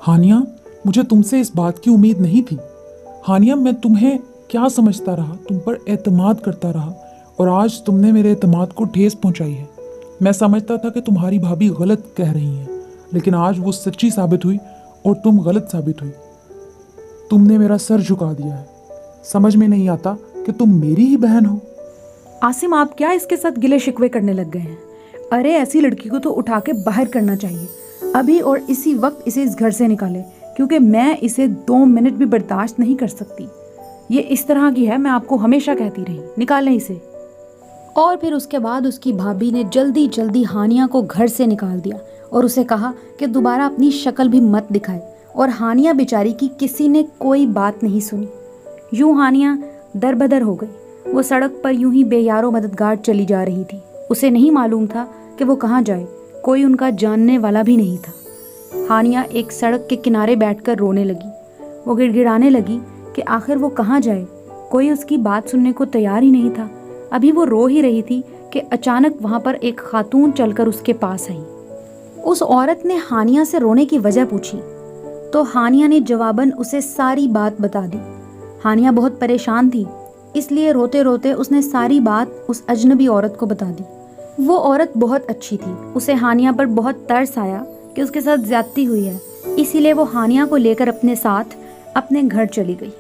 हानिया, मुझे तुमसे इस बात की उम्मीद नहीं थी। हानिया, मैं तुम्हें क्या समझता रहा, तुम पर एतमाद करता रहा, और आज तुमने मेरे एतमाद को ठेस पहुंचाई है। मैं समझता था कि तुम्हारी भाभी गलत कह रही हैं, लेकिन आज वो सच्ची साबित हुई और तुम गलत साबित हुई। तुमने मेरा सर झुका दिया है। समझ में नहीं आता कि तुम मेरी ही बहन हो। आसिम, आप क्या इसके साथ गिले शिकवे करने लग गए हैं? अरे ऐसी लड़की को तो उठा के बाहर करना चाहिए, अभी और इसी वक्त इसे इस घर से निकाले, क्योंकि मैं इसे 2 मिनट भी बर्दाश्त नहीं कर सकती। ये इस तरह की है, मैं आपको हमेशा कहती रही, निकालें इसे। और फिर उसके बाद उसकी भाभी ने जल्दी जल्दी हानिया को घर से निकाल दिया और उसे कहा कि दोबारा अपनी शक्ल भी मत दिखाए। और हानिया बेचारी की किसी ने कोई बात नहीं सुनी। यूं हानिया दरबदर हो गई। वो सड़क पर यूं ही बेयारो मददगार चली जा रही थी। उसे नहीं मालूम था कि वो कहाँ जाए, कोई उनका जानने वाला भी नहीं था। हानिया एक सड़क के किनारे बैठकर रोने लगी। वो गिड़गिड़ाने लगी कि आखिर वो कहाँ जाए, कोई उसकी बात सुनने को तैयार ही नहीं था। अभी वो रो ही रही थी कि अचानक वहाँ पर एक खातून चलकर उसके पास आई। उस औरत ने हानिया से रोने की वजह पूछी तो हानिया ने जवाबन उसे सारी बात बता दी। हानिया बहुत परेशान थी, इसलिए रोते रोते उसने सारी बात उस अजनबी औरत को बता दी। वो औरत बहुत अच्छी थी। उसे हानिया पर बहुत तरस आया कि उसके साथ ज्यादती हुई है, इसीलिए वो हानिया को लेकर अपने साथ अपने घर चली गई।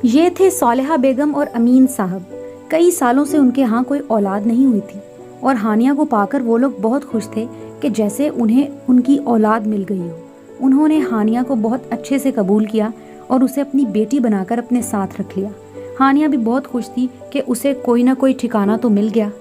ये थे सालेहा बेगम और अमीन साहब। कई सालों से उनके यहाँ कोई औलाद नहीं हुई थी और हानिया को पाकर वो लोग बहुत खुश थे कि जैसे उन्हें उनकी औलाद मिल गई हो। उन्होंने हानिया को बहुत अच्छे से कबूल किया और उसे अपनी बेटी बनाकर अपने साथ रख लिया। हानिया भी बहुत खुश थी कि उसे कोई ना कोई ठिकाना तो मिल गया।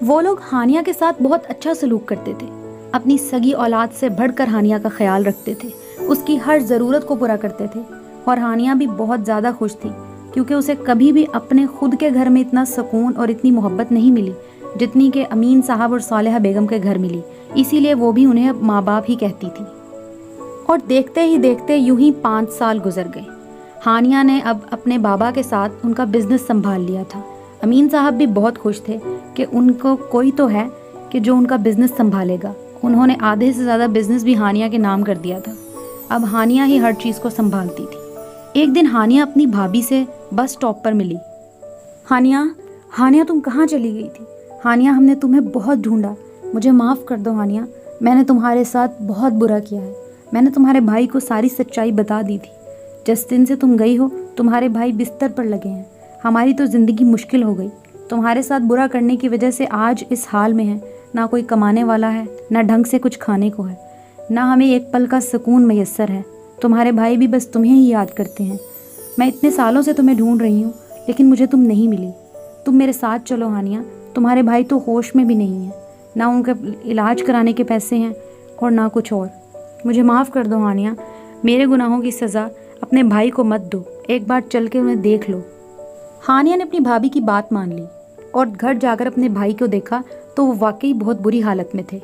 वो लोग हानिया के साथ बहुत अच्छा सलूक करते थे, अपनी सगी औलाद से बढ़कर हानिया का ख्याल रखते थे, उसकी हर ज़रूरत को पूरा करते थे। और हानिया भी बहुत ज़्यादा खुश थी, क्योंकि उसे कभी भी अपने खुद के घर में इतना सुकून और इतनी मोहब्बत नहीं मिली जितनी कि अमीन साहब और सालेहा बेगम के घर मिली। इसीलिए वो भी उन्हें माँ बाप ही कहती थी। और देखते ही देखते यूं ही 5 साल गुजर गए। हानिया ने अब अपने बाबा के साथ उनका बिजनेस संभाल लिया था। अमीन साहब भी बहुत खुश थे कि उनको कोई तो है कि जो उनका बिजनेस संभालेगा। उन्होंने आधे से ज़्यादा बिजनेस भी हानिया के नाम कर दिया था। अब हानिया ही हर चीज़ को संभालती थी। एक दिन हानिया अपनी भाभी से बस स्टॉप पर मिली। हानिया तुम कहाँ चली गई थी? हानिया, हमने तुम्हें बहुत ढूंढा, मुझे माफ़ कर दो हानिया, मैंने तुम्हारे साथ बहुत बुरा किया है। मैंने तुम्हारे भाई को सारी सच्चाई बता दी थी। जिस दिन से तुम गई हो तुम्हारे भाई बिस्तर पर लगे हैं। हमारी तो ज़िंदगी मुश्किल हो गई। तुम्हारे साथ बुरा करने की वजह से आज इस हाल में है। ना कोई कमाने वाला है, ना ढंग से कुछ खाने को है, ना हमें एक पल का सुकून मैसर है। तुम्हारे भाई भी बस तुम्हें ही याद करते हैं। मैं इतने सालों से तुम्हें ढूंढ रही हूँ, लेकिन मुझे तुम नहीं मिली। तुम मेरे साथ चलो हानिया। तुम्हारे भाई तो होश में भी नहीं है, ना उनके इलाज कराने के पैसे हैं और ना कुछ और। मुझे माफ़ कर दो हानिया, मेरे गुनाहों की सज़ा अपने भाई को मत दो, एक बार चल के उन्हें देख लो। हानिया ने अपनी भाभी की बात मान ली और घर जाकर अपने भाई को देखा तो वो वाकई बहुत बुरी हालत में थे।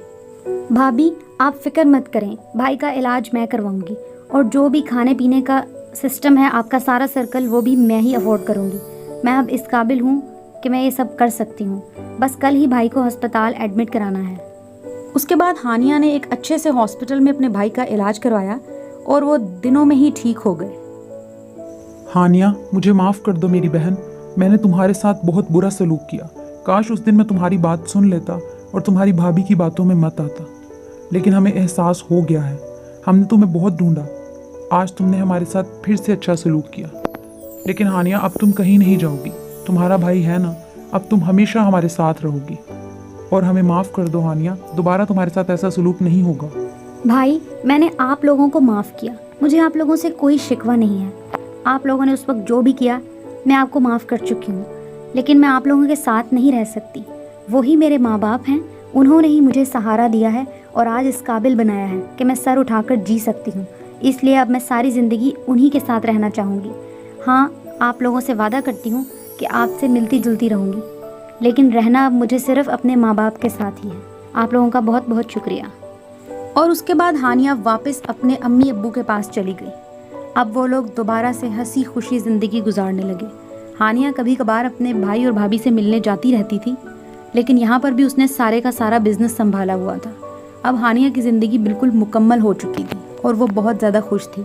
भाभी, आप फिक्र मत करें, भाई का इलाज मैं करवाऊंगी और जो भी खाने पीने का सिस्टम है, आपका सारा सर्कल, वो भी मैं ही अफोर्ड करूंगी। मैं अब इस काबिल हूँ कि मैं ये सब कर सकती हूँ। बस कल ही भाई को अस्पताल एडमिट कराना है। उसके बाद हानिया ने एक अच्छे से हॉस्पिटल में अपने भाई का इलाज करवाया और वो दिनों में ही ठीक हो गए। हानिया, मुझे माफ़ कर दो मेरी बहन, मैंने तुम्हारे साथ बहुत बुरा सलूक किया। काश उस दिन मैं तुम्हारी बात सुन लेता और तुम्हारी भाभी की बातों में मत आता। लेकिन हमें एहसास हो गया है, हमने तुम्हें बहुत ढूंढा। आज तुमने हमारे साथ फिर से अच्छा सलूक किया। लेकिन हानिया, अब तुम कहीं नहीं जाओगी, तुम्हारा भाई है ना, अब तुम हमेशा हमारे साथ रहोगी। और हमें माफ़ कर दो हानिया, दोबारा तुम्हारे साथ ऐसा सलूक नहीं होगा। भाई, मैंने आप लोगों को माफ़ किया, मुझे आप लोगों से कोई शिकवा नहीं है। आप लोगों ने उस वक्त जो भी किया मैं आपको माफ़ कर चुकी हूँ, लेकिन मैं आप लोगों के साथ नहीं रह सकती। वही मेरे माँ बाप हैं, उन्होंने ही मुझे सहारा दिया है और आज इस काबिल बनाया है कि मैं सर उठाकर जी सकती हूँ। इसलिए अब मैं सारी ज़िंदगी उन्हीं के साथ रहना चाहूँगी। हाँ, आप लोगों से वादा करती हूँ कि आपसे मिलती जुलती रहूँगी, लेकिन रहना अब मुझे सिर्फ अपने माँ बाप के साथ ही है। आप लोगों का बहुत बहुत शुक्रिया। और उसके बाद हानिया वापस अपने अम्मी अब्बू के पास चली गई। अब वो लोग दोबारा से हंसी खुशी ज़िंदगी गुजारने लगे। हानिया कभी कभार अपने भाई और भाभी से मिलने जाती रहती थी, लेकिन यहाँ पर भी उसने सारे का सारा बिजनेस संभाला हुआ था। अब हानिया की ज़िंदगी बिल्कुल मुकम्मल हो चुकी थी اور وہ بہت زیادہ خوش تھی